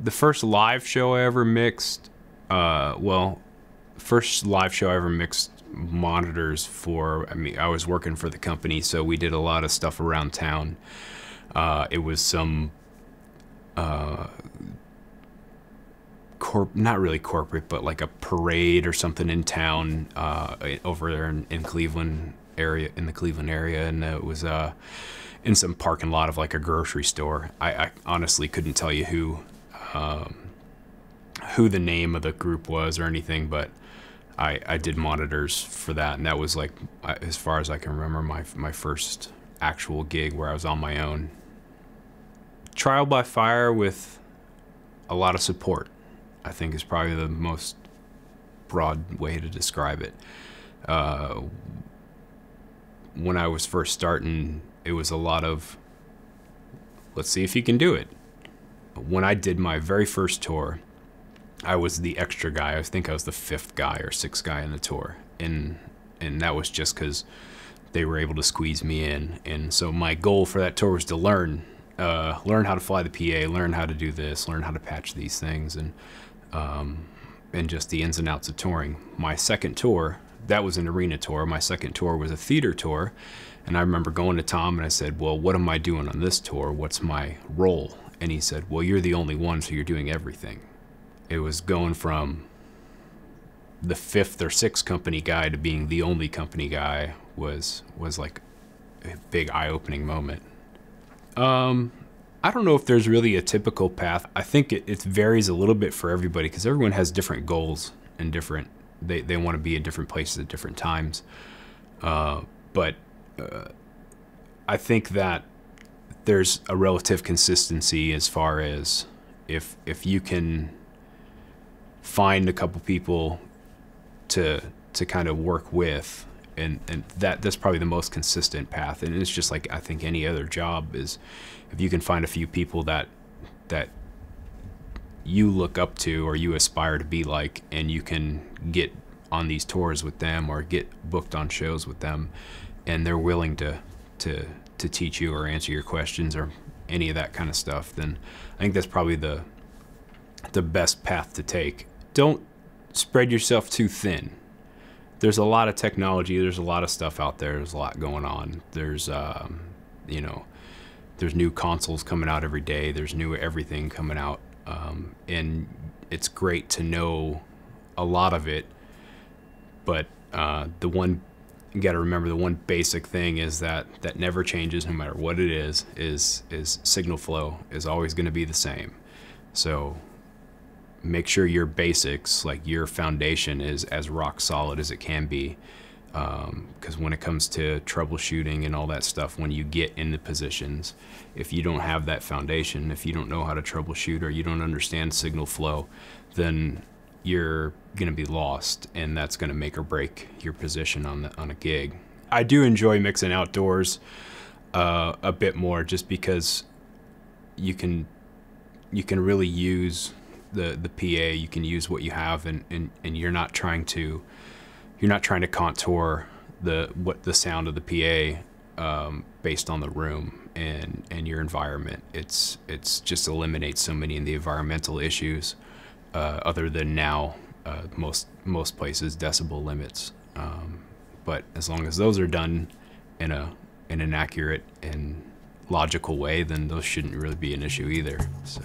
The first live show I ever mixed, first live show I ever mixed monitors for, I mean, I was working for the company, so we did a lot of stuff around town. It was some, not really corporate, but like a parade or something in town, over there in Cleveland area, in the Cleveland area. And it was, in some parking lot of like a grocery store. I honestly couldn't tell you who the name of the group was or anything, but I did monitors for that, and that was like, as far as I can remember, my first actual gig where I was on my own. Trial by fire with a lot of support, I think, is probably the most broad way to describe it. When I was first starting, it was a lot of, let's see if you can do it. When I did my very first tour, I was the extra guy. I think I was the 5th guy or 6th guy in the tour. And that was just because they were able to squeeze me in. And so my goal for that tour was to learn how to fly the PA, learn how to do this, learn how to patch these things, and just the ins and outs of touring. My second tour, that was an arena tour. My second tour was a theater tour. And I remember going to Tom and I said, well, what am I doing on this tour? What's my role? And he said, well, you're the only one, so you're doing everything. It was going from the 5th or 6th company guy to being the only company guy was like a big eye-opening moment. I don't know if there's really a typical path. I think it varies a little bit for everybody, because everyone has different goals and different, they want to be in different places at different times. But I think that there's a relative consistency as far as if you can find a couple people to kind of work with, and that's probably the most consistent path. And it's just like, I think any other job is, if you can find a few people that you look up to or you aspire to be like, and you can get on these tours with them or get booked on shows with them, and they're willing to teach you or answer your questions or any of that kind of stuff, then I think that's probably the best path to take. Don't spread yourself too thin. There's a lot of technology, there's a lot of stuff out there, there's a lot going on. There's there's new consoles coming out every day, there's new everything coming out, and it's great to know a lot of it, but you got to remember, the one basic thing is that never changes no matter what it is signal flow is always going to be the same. So make sure your basics, like your foundation, is as rock solid as it can be, because when it comes to troubleshooting and all that stuff, when you get in the positions, if you don't have that foundation, if you don't know how to troubleshoot or you don't understand signal flow, then you're going to be lost, and that's going to make or break your position on a gig. I do enjoy mixing outdoors a bit more, just because you can really use the PA, you can use what you have, and you're not trying to contour the sound of the PA based on the room and your environment. It's just eliminates so many of the environmental issues, other than now most places decibel limits, but as long as those are done in an accurate and logical way, then those shouldn't really be an issue either. So